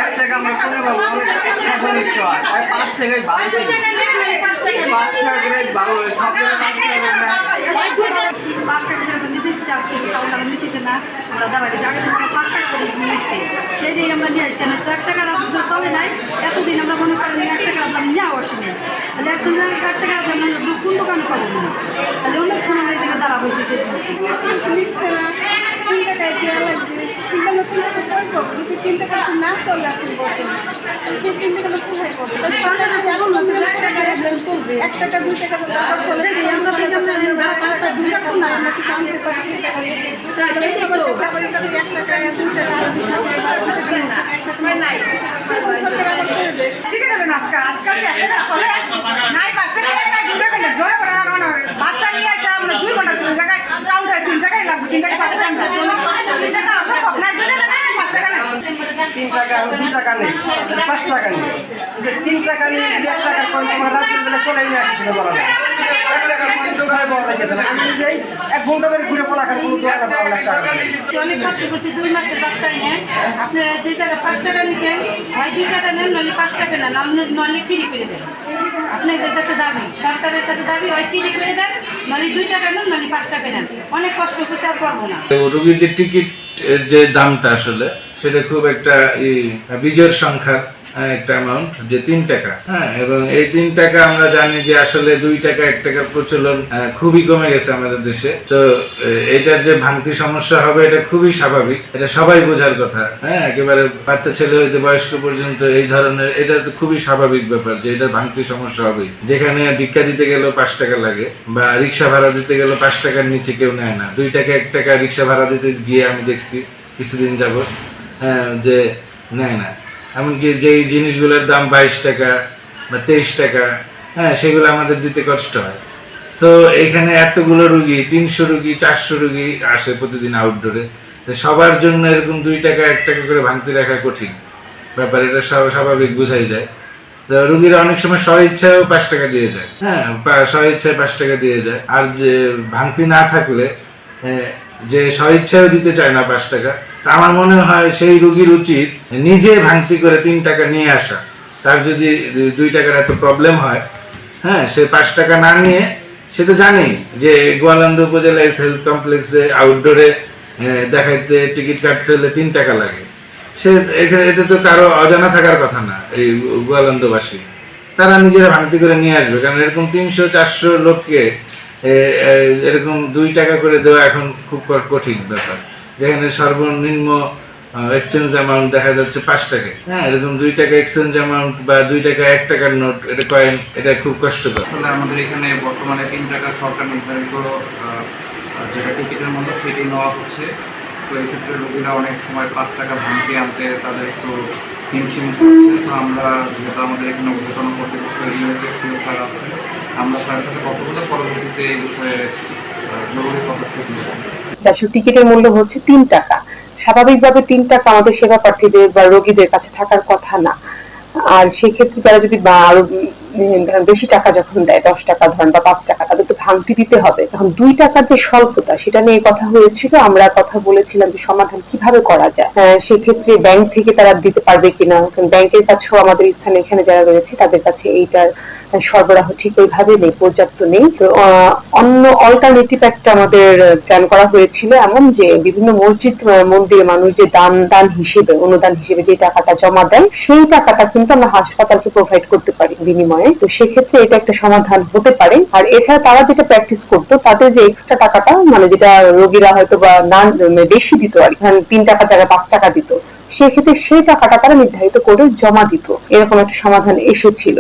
এক টাকা আমরা কোনে পাবো, সমস্যা হয়। 5 টাকাই ভালো ছিল, 5 টাকা করে ভালো হয়, সব জায়গায় 5 টাকা করে না। 5 টাকা করে নিজে চাচ্ছি, তাও টাকা নিতেছে না। আমরা দাঁড়াচ্ছি আগে থেকে 5 টাকা করে নিচ্ছি, সেই দিন আমরা নিয়ে আসছি না। তো 1 টাকার তো চলে নাই, এতদিন আমরা মনে করেন 1 টাকা দাম নেওয়া আসি নাই। তাহলে এখন 1 টাকা দাম কোন দোকানে পাবো না, তাহলে অনেকক্ষণ আমরা এখানে দাঁড়া হয়েছে। সেই বাচ্চা নিয়ে আসে আমরা 2 ঘন্টা 3 জায়গায় কাউন্টারে 3 টাকাই লাগবে, 3 টাকা 5 টাকা 3 টাকা অসম্ভব না, 2 টাকা নেই 5 টাকা নেই, 3 টাকা 2 টাকা নেই, 5 টাকা নেই। 3 টাকা নিয়ে 1 টাকার কম তোমার রাস্তার বেলা চলেই না কিছু বলা যায়। 1 টাকার কম দোকানে পাওয়া যাচ্ছে না। আমি নিজেই 1 ঘন্টা করে ঘুরে পড়া খান, কোনো দোকানে পাওয়া না টাকা। অনেক কষ্ট করছি, 2 মাসের বাচ্চা নিয়ে। আপনারা যে জায়গায় 5 টাকা নিতেন, হয় 2 টাকা নেন, নইলে 5 টাকা নেন, নইলে ফ্রি করে দেন। আপনাদের কাছে দাবি, সরকারের কাছে দাবি, হয় ফ্রি করে দেন, নইলে 2 টাকা নেন, নইলে 5 টাকা নেন। অনেক কষ্ট করছি, আর পারবো না। রোগীর যে টিকিট যে দামটা আসলে সেটা খুব একটা বিজয়ের সংখ্যার একটা অ্যামাউন্ট, যে 3 টাকা। হ্যাঁ, এবং এই 3 টাকা আমরা জানি যে আসলে 2 টাকা 1 টাকার প্রচলন খুবই কমে গেছে আমাদের দেশে। তো এটার যে ভাঙতি সমস্যা হবে এটা খুবই স্বাভাবিক, এটা সবাই বোঝার কথা। হ্যাঁ, একেবারে বাচ্চা ছেলে হইতে বয়স্ক পর্যন্ত এই ধরনের, এটা তো খুবই স্বাভাবিক ব্যাপার যে এটার ভাঙতি সমস্যা হবে। যেখানে ভিক্ষা দিতে গেলেও 5 টাকা লাগে, বা রিক্সা ভাড়া দিতে গেলেও 5 টাকার নিচে কেউ নেয় না। 2 টাকা 1 টাকা রিক্সা ভাড়া দিতে গিয়ে আমি দেখছি কিছুদিন যাবত, হ্যাঁ, যে নেয় না। এমনকি যেই জিনিসগুলোর দাম 22 টাকা বা 23 টাকা, হ্যাঁ, সেগুলো আমাদের দিতে কষ্ট হয়। সো এখানে এতগুলো রুগী, 300 রুগী 400 রুগী আসে প্রতিদিন আউটডোরে। সবার জন্য এরকম 2 টাকা 1 টাকা করে ভাঙতি রাখা কঠিন ব্যাপার, এটা স্বাভাবিক বোঝাই যায়। তো রুগীরা অনেক সময় স্বইচ্ছায় 5 টাকা দিয়ে যায়, হ্যাঁ, স্বইচ্ছায় 5 টাকা দিয়ে যায়। আর যে ভাঙতি না থাকলে যে স্বইচ্ছায় দিতে চায় না 5 টাকা, আমার মনে হয় সেই রুগীর উচিত নিজে ভাঙতি করে 3 টাকা নিয়ে আসা। তার যদি 2 টাকার এত প্রবলেম হয়, হ্যাঁ, সে 5 টাকা না নিয়ে, সে তো জানেই যে গোয়ালন্দ উপজেলা হেলথ কমপ্লেক্সে আউটডোরে দেখাইতে টিকিট কাটতে হলে 3 টাকা লাগে। সে এখানে, এতে তো কারো অজানা থাকার কথা না। এই গোয়ালন্দবাসী তারা নিজেরা ভাঙতি করে নিয়ে আসবে, কারণ এরকম 300-400 লোককে এরকম 2 টাকা করে দেওয়া এখন খুব কঠিন ব্যাপার। যেখানে সর্বনিম্ন এক্সচেঞ্জ অ্যামাউন্ট দেখা যাচ্ছে 5 টাকা, হ্যাঁ, এরকম 2 টাকা এক্সচেঞ্জ অ্যামাউন্ট বা 2 টাকা 1 টাকার নোট, এটা কয়েন, এটা খুব কষ্টকর। আসলে আমাদের এখানে বর্তমানে 3 টাকা সরকার নির্ধারিত যেটা টিকিটের মূল্য সেটি নেওয়া হচ্ছে। তো এই ক্ষেত্রে রোগীরা অনেক সময় 5 টাকা ভাঙতি আনতে তাদের একটু হিমশিম করছে। তো আমরা যেহেতু আমাদের এখানে ঊর্ধ্বতন কর্তৃপক্ষ রয়েছে, প্রিয় স্যার আছে, আমরা স্যারের সাথে কথা বলে পরবর্তীতে এই বিষয়ে জরুরি পদক্ষেপ নেব। যার টিকিটের মূল্য হচ্ছে 3 টাকা। স্বাভাবিকভাবে 3 টাকা আমাদের সেবা প্রার্থীদের বা রোগীদের কাছে থাকার কথা না। আর সেক্ষেত্রে যারা যদি আরো বেশি টাকা যখন দেয়, 10 টাকা ধরেন বা 5 টাকা, তাদের তো ভাঙতি দিতে হবে। তখন 2 টাকার যে স্বল্পতা, সেটা নিয়ে কথা হয়েছিল। আমরা কথা বলেছিলাম যে সমাধান কিভাবে করা যায়। সেক্ষেত্রে ব্যাংক থেকে তারা দিতে পারবে কিনা, ব্যাংকের কাছেও আমাদের স্থানে এখানে যারা রয়েছে তাদের কাছে এইটার সরবরাহ ঠিক ওইভাবে নেই, পর্যাপ্ত নেই। তো অন্য অল্টারনেটিভ একটা আমাদের প্ল্যান করা হয়েছিল, এমন যে বিভিন্ন মসজিদ মন্দিরে মানুষ যে দান হিসেবে, অনুদান হিসেবে যে টাকাটা জমা দেয়, সেই টাকাটা কিন্তু আমরা হাসপাতালকে প্রোভাইড করতে পারি বিনিময়ে। তো সেক্ষেত্রে এটা একটা সমাধান হতে পারে। আর এছাড়া তারা যেটা প্র্যাকটিস করতো, তাদের যে এক্সট্রা টাকাটা, মানে যেটা রোগীরা হয়তো বা না বেশি দিত, আর 3 টাকা জায়গায় 5 টাকা দিত, সেক্ষেত্রে সেই টাকাটা তারা নির্ধারিত করে জমা দিত। এরকম একটা সমাধান এসেছিল।